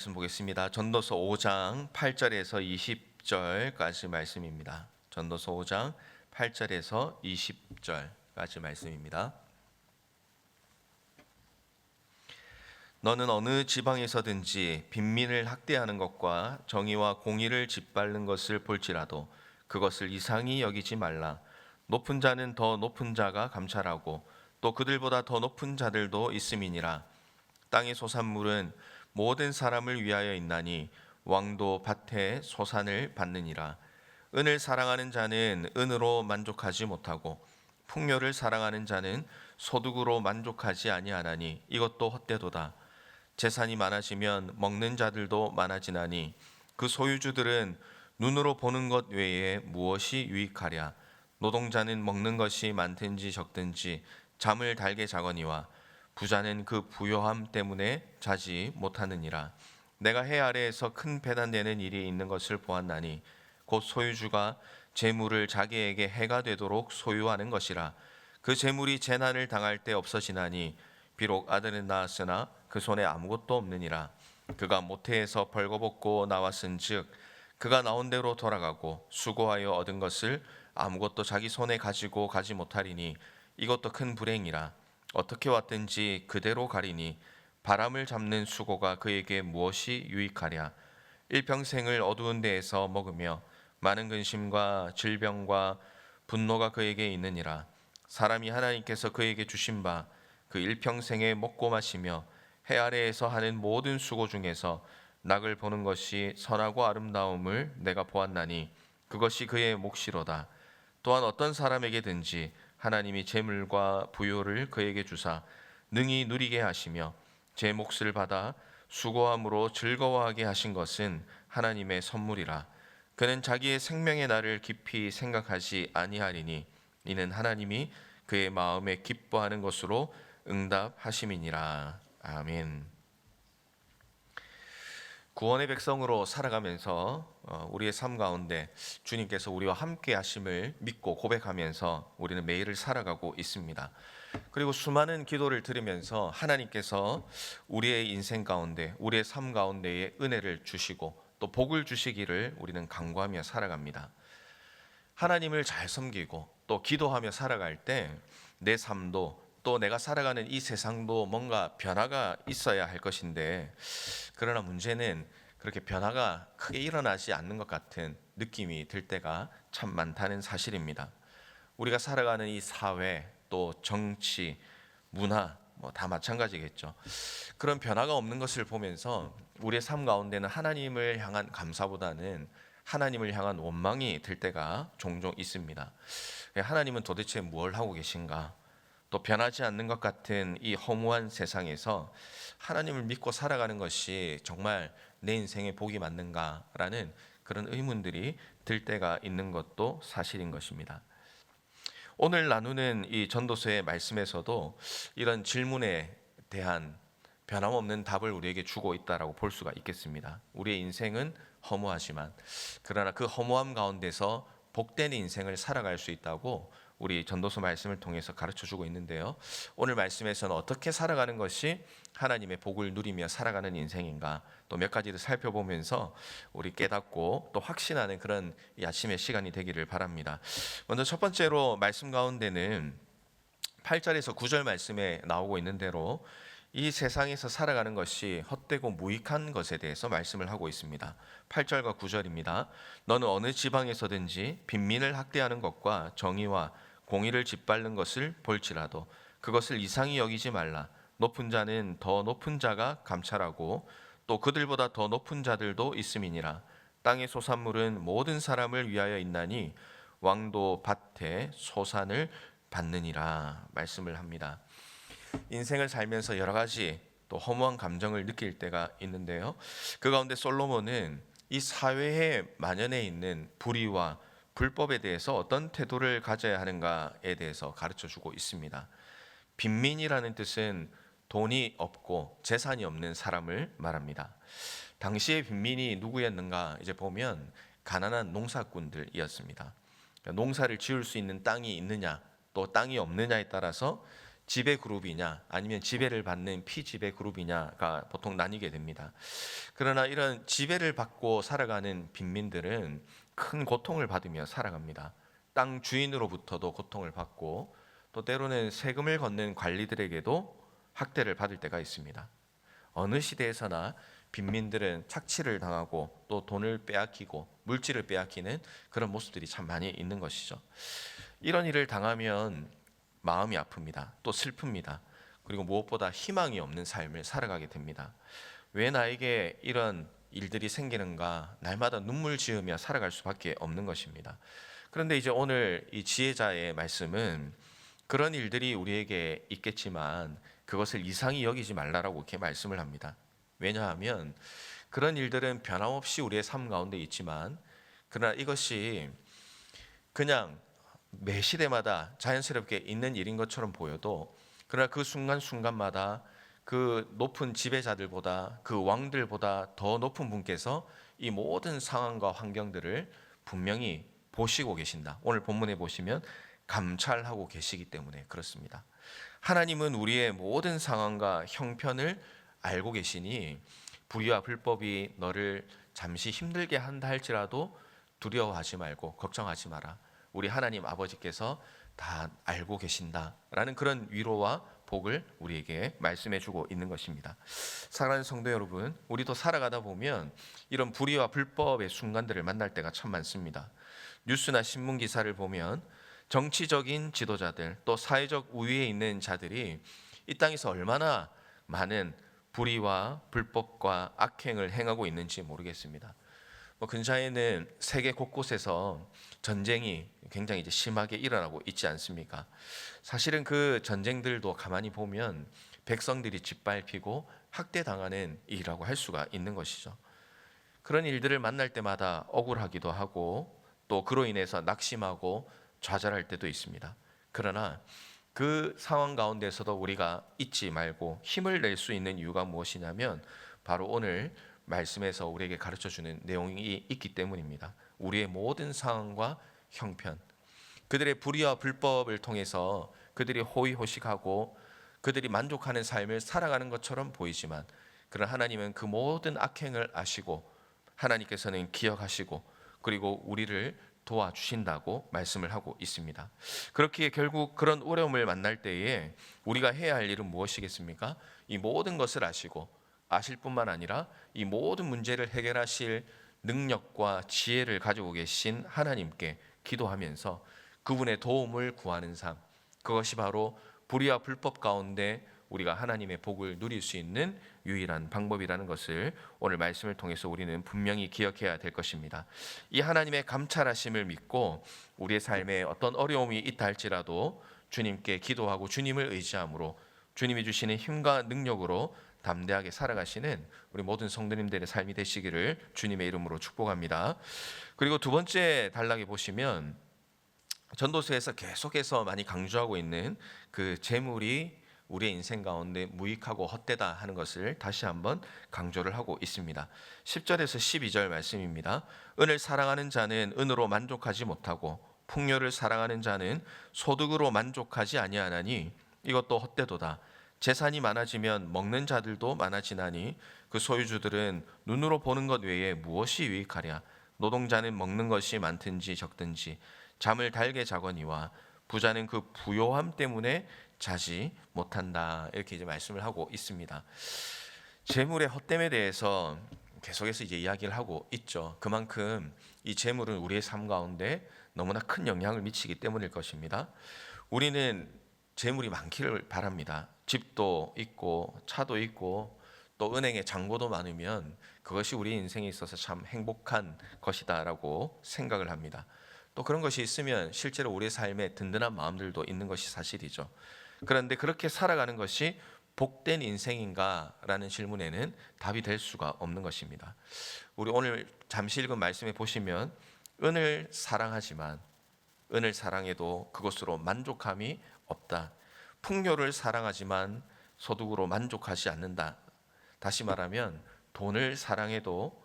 말씀 보겠습니다. 전도서 5장 8절에서 20절까지 말씀입니다. 전도서 5장 8절에서 20절까지 말씀입니다. 너는 어느 지방에서든지 빈민을 학대하는 것과 정의와 공의를 짓밟는 것을 볼지라도 그것을 이상히 여기지 말라. 높은 자는 더 높은 자가 감찰하고 또 그들보다 더 높은 자들도 있음이니라. 땅의 소산물은 모든 사람을 위하여 있나니 왕도 밭에 소산을 받느니라. 은을 사랑하는 자는 은으로 만족하지 못하고 풍요를 사랑하는 자는 소득으로 만족하지 아니하나니 이것도 헛되도다. 재산이 많아지면 먹는 자들도 많아지나니 그 소유주들은 눈으로 보는 것 외에 무엇이 유익하랴. 노동자는 먹는 것이 많든지 적든지 잠을 달게 자거니와 부자는 그 부요함 때문에 자지 못하느니라. 내가 해 아래에서 큰 배단되는 일이 있는 것을 보았나니 곧 소유주가 재물을 자기에게 해가 되도록 소유하는 것이라. 그 재물이 재난을 당할 때 없어지나니 비록 아들은 낳았으나 그 손에 아무것도 없느니라. 그가 모태에서 벌거벗고 나왔은즉 그가 나온 대로 돌아가고 수고하여 얻은 것을 아무것도 자기 손에 가지고 가지 못하리니 이것도 큰 불행이라. 어떻게 왔든지 그대로 가리니 바람을 잡는 수고가 그에게 무엇이 유익하랴. 일평생을 어두운 데에서 먹으며 많은 근심과 질병과 분노가 그에게 있느니라. 사람이 하나님께서 그에게 주신 바 그 일평생에 먹고 마시며 해 아래에서 하는 모든 수고 중에서 낙을 보는 것이 선하고 아름다움을 내가 보았나니 그것이 그의 몫이로다. 또한 어떤 사람에게든지 하나님이 재물과 부요를 그에게 주사 능히 누리게 하시며 제 몫을 받아 수고함으로 즐거워하게 하신 것은 하나님의 선물이라. 그는 자기의 생명의 날을 깊이 생각하지 아니하리니 이는 하나님이 그의 마음에 기뻐하는 것으로 응답하심이니라. 아멘. 구원의 백성으로 살아가면서 우리의 삶 가운데 주님께서 우리와 함께 하심을 믿고 고백하면서 우리는 매일을 살아가고 있습니다. 그리고 수많은 기도를 들으면서 하나님께서 우리의 인생 가운데, 우리의 삶 가운데에 은혜를 주시고 또 복을 주시기를 우리는 간구하며 살아갑니다. 하나님을 잘 섬기고 또 기도하며 살아갈 때 내 삶도 또 내가 살아가는 이 세상도 뭔가 변화가 있어야 할 것인데, 그러나 문제는 그렇게 변화가 크게 일어나지 않는 것 같은 느낌이 들 때가 참 많다는 사실입니다. 우리가 살아가는 이 사회, 또 정치, 문화 다 마찬가지겠죠. 그런 변화가 없는 것을 보면서 우리의 삶 가운데는 하나님을 향한 감사보다는 하나님을 향한 원망이 들 때가 종종 있습니다. 하나님은 도대체 뭘 하고 계신가? 또 변하지 않는 것 같은 이 허무한 세상에서 하나님을 믿고 살아가는 것이 정말 내 인생의 복이 맞는가라는 그런 의문들이 들 때가 있는 것도 사실인 것입니다. 오늘 나누는 이 전도서의 말씀에서도 이런 질문에 대한 변함없는 답을 우리에게 주고 있다라고 볼 수가 있겠습니다. 우리의 인생은 허무하지만 그러나 그 허무함 가운데서 복된 인생을 살아갈 수 있다고 우리 전도서 말씀을 통해서 가르쳐주고 있는데요. 오늘 말씀에서는 어떻게 살아가는 것이 하나님의 복을 누리며 살아가는 인생인가, 또 몇 가지를 살펴보면서 우리 깨닫고 또 확신하는 그런 이 아침의 시간이 되기를 바랍니다. 먼저 첫 번째로 말씀 가운데는 8절에서 9절 말씀에 나오고 있는 대로 이 세상에서 살아가는 것이 헛되고 무익한 것에 대해서 말씀을 하고 있습니다. 8절과 9절입니다. 너는 어느 지방에서든지 빈민을 학대하는 것과 정의와 공의를 짓밟는 것을 볼지라도 그것을 이상히 여기지 말라. 높은 자는 더 높은 자가 감찰하고 또 그들보다 더 높은 자들도 있음이니라. 땅의 소산물은 모든 사람을 위하여 있나니 왕도 밭에 소산을 받느니라 말씀을 합니다. 인생을 살면서 여러 가지 또 허무한 감정을 느낄 때가 있는데요. 그 가운데 솔로몬은 이 사회에 만연해 있는 불의와 불법에 대해서 어떤 태도를 가져야 하는가에 대해서 가르쳐 주고 있습니다. 빈민이라는 뜻은 돈이 없고 재산이 없는 사람을 말합니다. 당시의 빈민이 누구였는가 이제 보면 가난한 농사꾼들이었습니다. 농사를 지을 수 있는 땅이 있느냐 또 땅이 없느냐에 따라서 지배 그룹이냐 아니면 지배를 받는 피지배 그룹이냐가 보통 나뉘게 됩니다. 그러나 이런 지배를 받고 살아가는 빈민들은 큰 고통을 받으며 살아갑니다. 땅 주인으로부터도 고통을 받고 또 때로는 세금을 걷는 관리들에게도 학대를 받을 때가 있습니다. 어느 시대에서나 빈민들은 착취를 당하고 또 돈을 빼앗기고 물질을 빼앗기는 그런 모습들이 참 많이 있는 것이죠. 이런 일을 당하면 마음이 아픕니다. 또 슬픕니다. 그리고 무엇보다 희망이 없는 삶을 살아가게 됩니다. 왜 나에게 이런 일들이 생기는가 날마다 눈물 지으며 살아갈 수밖에 없는 것입니다. 그런데 이제 오늘 이 지혜자의 말씀은 그런 일들이 우리에게 있겠지만 그것을 이상히 여기지 말라라고 이렇게 말씀을 합니다. 왜냐하면 그런 일들은 변함없이 우리의 삶 가운데 있지만 그러나 이것이 그냥 매 시대마다 자연스럽게 있는 일인 것처럼 보여도 그러나 그 순간순간마다 그 높은 지배자들보다 그 왕들보다 더 높은 분께서 이 모든 상황과 환경들을 분명히 보시고 계신다. 오늘 본문에 보시면 감찰하고 계시기 때문에 그렇습니다. 하나님은 우리의 모든 상황과 형편을 알고 계시니 불의와 불법이 너를 잠시 힘들게 한다 할지라도 두려워하지 말고 걱정하지 마라. 우리 하나님 아버지께서 다 알고 계신다라는 그런 위로와 복을 우리에게 말씀해 주고 있는 것입니다. 사랑하는 성도 여러분, 우리도 살아가다 보면 이런 불의와 불법의 순간들을 만날 때가 참 많습니다. 뉴스나 신문 기사를 보면 정치적인 지도자들 또 사회적 우위에 있는 자들이 이 땅에서 얼마나 많은 불의와 불법과 악행을 행하고 있는지 모르겠습니다. 근사에는 세계 곳곳에서 전쟁이 굉장히 이제 심하게 일어나고 있지 않습니까? 사실은 그 전쟁들도 가만히 보면 백성들이 짓밟히고 학대당하는 일이라고 할 수가 있는 것이죠. 그런 일들을 만날 때마다 억울하기도 하고 또 그로 인해서 낙심하고 좌절할 때도 있습니다. 그러나 그 상황 가운데서도 우리가 잊지 말고 힘을 낼 수 있는 이유가 무엇이냐면 바로 오늘 말씀에서 우리에게 가르쳐 주는 내용이 있기 때문입니다. 우리의 모든 상황과 형편, 그들의 불의와 불법을 통해서 그들이 호의호식하고 그들이 만족하는 삶을 살아가는 것처럼 보이지만 그러나 하나님은 그 모든 악행을 아시고 하나님께서는 기억하시고 그리고 우리를 도와주신다고 말씀을 하고 있습니다. 그렇기에 결국 그런 어려움을 만날 때에 우리가 해야 할 일은 무엇이겠습니까? 이 모든 것을 아실 뿐만 아니라 이 모든 문제를 해결하실 능력과 지혜를 가지고 계신 하나님께 기도하면서 그분의 도움을 구하는 삶, 그것이 바로 불의와 불법 가운데 우리가 하나님의 복을 누릴 수 있는 유일한 방법이라는 것을 오늘 말씀을 통해서 우리는 분명히 기억해야 될 것입니다. 이 하나님의 감찰하심을 믿고 우리의 삶에 어떤 어려움이 있다 할지라도 주님께 기도하고 주님을 의지함으로 주님이 주시는 힘과 능력으로 담대하게 살아가시는 우리 모든 성도님들의 삶이 되시기를 주님의 이름으로 축복합니다. 그리고 두 번째 단락에 보시면 전도서에서 계속해서 많이 강조하고 있는 그 재물이 우리의 인생 가운데 무익하고 헛되다 하는 것을 다시 한번 강조를 하고 있습니다. 10절에서 12절 말씀입니다. 은을 사랑하는 자는 은으로 만족하지 못하고 풍요를 사랑하는 자는 소득으로 만족하지 아니하나니 이것도 헛되도다. 재산이 많아지면 먹는 자들도 많아지나니 그 소유주들은 눈으로 보는 것 외에 무엇이 유익하랴. 노동자는 먹는 것이 많든지 적든지 잠을 달게 자거니와 부자는 그 부요함 때문에 자지 못한다. 이렇게 이제 말씀을 하고 있습니다. 재물의 헛됨에 대해서 계속해서 이제 이야기를 하고 있죠. 그만큼 이 재물은 우리의 삶 가운데 너무나 큰 영향을 미치기 때문일 것입니다. 우리는 재물이 많기를 바랍니다. 집도 있고 차도 있고 또 은행에 잔고도 많으면 그것이 우리 인생에 있어서 참 행복한 것이다라고 생각을 합니다. 또 그런 것이 있으면 실제로 우리의 삶에 든든한 마음들도 있는 것이 사실이죠. 그런데 그렇게 살아가는 것이 복된 인생인가라는 질문에는 답이 될 수가 없는 것입니다. 우리 오늘 잠시 읽은 말씀에 보시면 은을 사랑하지만 은을 사랑해도 그것으로 만족함이 없다. 풍요를 사랑하지만 소득으로 만족하지 않는다. 다시 말하면 돈을 사랑해도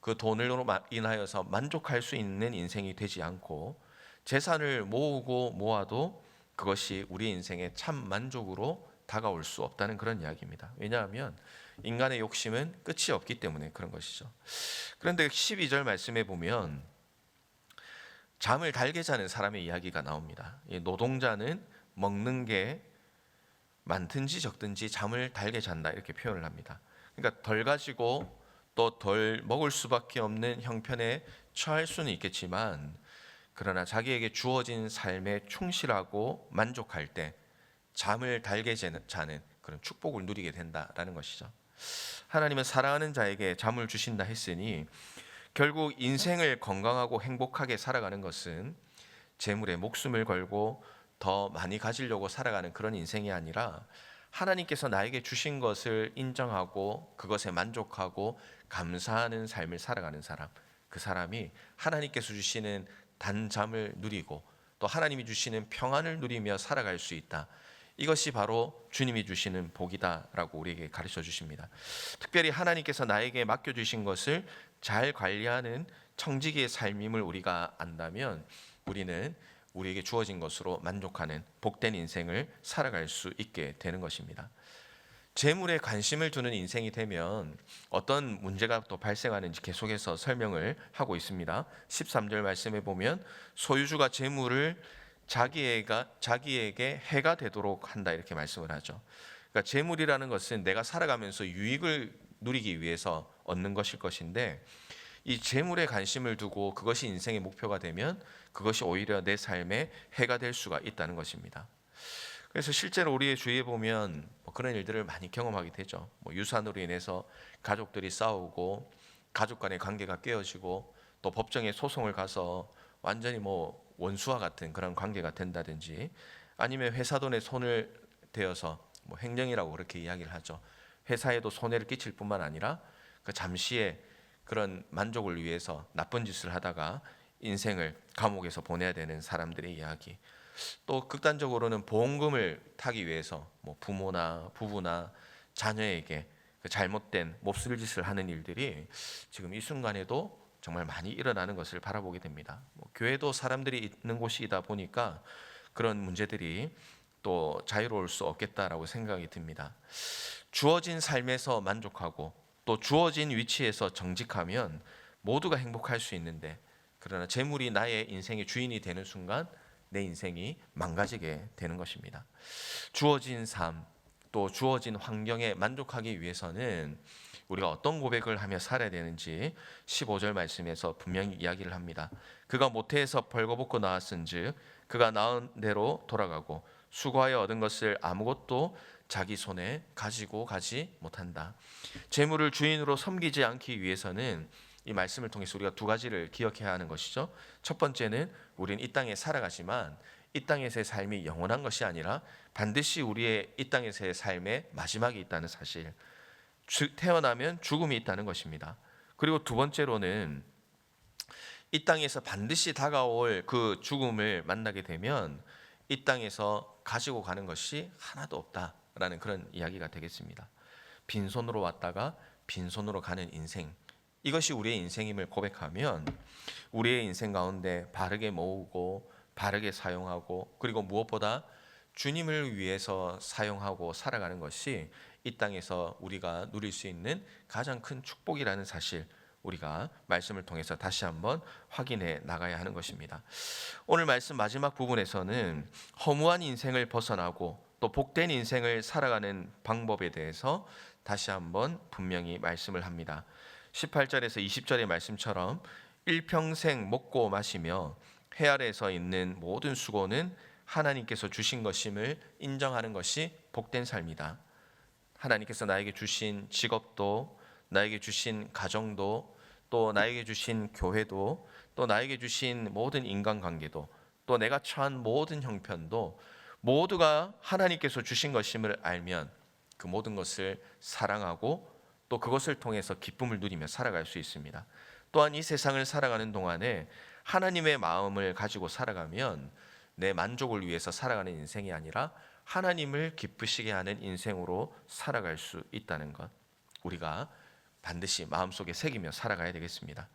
그 돈으로 인하여서 만족할 수 있는 인생이 되지 않고 재산을 모으고 모아도 그것이 우리 인생의 참 만족으로 다가올 수 없다는 그런 이야기입니다. 왜냐하면 인간의 욕심은 끝이 없기 때문에 그런 것이죠. 그런데 12절 말씀에 보면 잠을 달게 자는 사람의 이야기가 나옵니다. 이 노동자는 먹는 게 많든지 적든지 잠을 달게 잔다 이렇게 표현을 합니다. 그러니까 덜 가지고 또 덜 먹을 수밖에 없는 형편에 처할 수는 있겠지만, 그러나 자기에게 주어진 삶에 충실하고 만족할 때 잠을 달게 자는 그런 축복을 누리게 된다라는 것이죠. 하나님은 사랑하는 자에게 잠을 주신다 했으니 결국 인생을 건강하고 행복하게 살아가는 것은 재물에 목숨을 걸고 더 많이 가지려고 살아가는 그런 인생이 아니라, 하나님께서 나에게 주신 것을 인정하고 그것에 만족하고 감사하는 삶을 살아가는 사람, 그 사람이 하나님께서 주시는 단잠을 누리고 또 하나님이 주시는 평안을 누리며 살아갈 수 있다. 이것이 바로 주님이 주시는 복이다라고 우리에게 가르쳐 주십니다. 특별히 하나님께서 나에게 맡겨주신 것을 잘 관리하는 청지기의 삶임을 우리가 안다면 우리는 우리에게 주어진 것으로 만족하는 복된 인생을 살아갈 수 있게 되는 것입니다. 재물에 관심을 두는 인생이 되면 어떤 문제가 또 발생하는지 계속해서 설명을 하고 있습니다. 13절 말씀에 보면 소유주가 재물을 자기에게 해가 되도록 한다 이렇게 말씀을 하죠. 그러니까 재물이라는 것은 내가 살아가면서 유익을 누리기 위해서 얻는 것일 것인데, 이 재물에 관심을 두고 그것이 인생의 목표가 되면 그것이 오히려 내 삶에 해가 될 수가 있다는 것입니다. 그래서 실제로 우리의 주위에 보면 그런 일들을 많이 경험하게 되죠. 유산으로 인해서 가족들이 싸우고 가족 간의 관계가 깨어지고 또 법정에 소송을 가서 완전히 원수와 같은 그런 관계가 된다든지, 아니면 회사 돈에 손을 대어서 횡령이라고 그렇게 이야기를 하죠. 회사에도 손해를 끼칠 뿐만 아니라 그 잠시의 그런 만족을 위해서 나쁜 짓을 하다가 인생을 감옥에서 보내야 되는 사람들의 이야기, 또 극단적으로는 보험금을 타기 위해서 부모나 부부나 자녀에게 그 잘못된 몹쓸 짓을 하는 일들이 지금 이 순간에도 정말 많이 일어나는 것을 바라보게 됩니다. 교회도 사람들이 있는 곳이다 보니까 그런 문제들이 또 자유로울 수 없겠다라고 생각이 듭니다. 주어진 삶에서 만족하고 또 주어진 위치에서 정직하면 모두가 행복할 수 있는데, 그러나 재물이 나의 인생의 주인이 되는 순간 내 인생이 망가지게 되는 것입니다. 주어진 삶, 또 주어진 환경에 만족하기 위해서는 우리가 어떤 고백을 하며 살아야 되는지 15절 말씀에서 분명히 이야기를 합니다. 그가 모태에서 벌거벗고 나왔은즉 그가 낳은 대로 돌아가고 수고하여 얻은 것을 아무것도 자기 손에 가지고 가지 못한다. 재물을 주인으로 섬기지 않기 위해서는 이 말씀을 통해서 우리가 두 가지를 기억해야 하는 것이죠. 첫 번째는 우리는 이 땅에 살아가지만 이 땅에서의 삶이 영원한 것이 아니라 반드시 우리의 이 땅에서의 삶의 마지막이 있다는 사실, 태어나면 죽음이 있다는 것입니다. 그리고 두 번째로는 이 땅에서 반드시 다가올 그 죽음을 만나게 되면 이 땅에서 가지고 가는 것이 하나도 없다라는 그런 이야기가 되겠습니다. 빈손으로 왔다가 빈손으로 가는 인생, 이것이 우리의 인생임을 고백하면 우리의 인생 가운데 바르게 모으고 바르게 사용하고, 그리고 무엇보다 주님을 위해서 사용하고 살아가는 것이 이 땅에서 우리가 누릴 수 있는 가장 큰 축복이라는 사실, 우리가 말씀을 통해서 다시 한번 확인해 나가야 하는 것입니다. 오늘 말씀 마지막 부분에서는 허무한 인생을 벗어나고 또 복된 인생을 살아가는 방법에 대해서 다시 한번 분명히 말씀을 합니다. 18절에서 20절의 말씀처럼 일평생 먹고 마시며 해 아래에서 있는 모든 수고는 하나님께서 주신 것임을 인정하는 것이 복된 삶이다. 하나님께서 나에게 주신 직업도, 나에게 주신 가정도, 또 나에게 주신 교회도, 또 나에게 주신 모든 인간관계도, 또 내가 처한 모든 형편도 모두가 하나님께서 주신 것임을 알면 그 모든 것을 사랑하고 또 그것을 통해서 기쁨을 누리며 살아갈 수 있습니다. 또한 이 세상을 살아가는 동안에 하나님의 마음을 가지고 살아가면 내 만족을 위해서 살아가는 인생이 아니라 하나님을 기쁘시게 하는 인생으로 살아갈 수 있다는 것, 우리가 반드시 마음속에 새기며 살아가야 되겠습니다.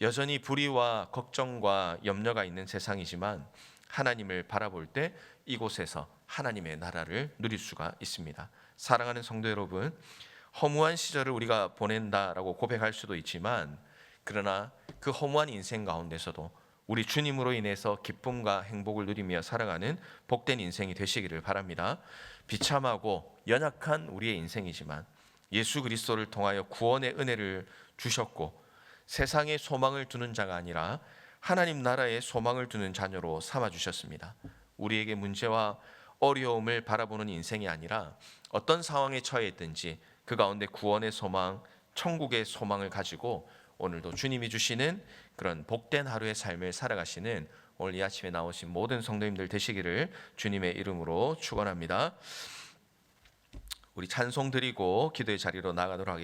여전히 불의와 걱정과 염려가 있는 세상이지만 하나님을 바라볼 때 이곳에서 하나님의 나라를 누릴 수가 있습니다. 사랑하는 성도 여러분, 허무한 시절을 우리가 보낸다라고 고백할 수도 있지만, 그러나 그 허무한 인생 가운데서도 우리 주님으로 인해서 기쁨과 행복을 누리며 살아가는 복된 인생이 되시기를 바랍니다. 비참하고 연약한 우리의 인생이지만 예수 그리스도를 통하여 구원의 은혜를 주셨고, 세상에 소망을 두는 자가 아니라 하나님 나라에 소망을 두는 자녀로 삼아 주셨습니다. 우리에게 문제와 어려움을 바라보는 인생이 아니라 어떤 상황에 처해 있든지 그 가운데 구원의 소망, 천국의 소망을 가지고 오늘도 주님이 주시는 그런 복된 하루의 삶을 살아가시는 오늘 이 아침에 나오신 모든 성도님들 되시기를 주님의 이름으로 축원합니다. 우리 찬송 드리고 기도의 자리로 나가도록 하겠습니다.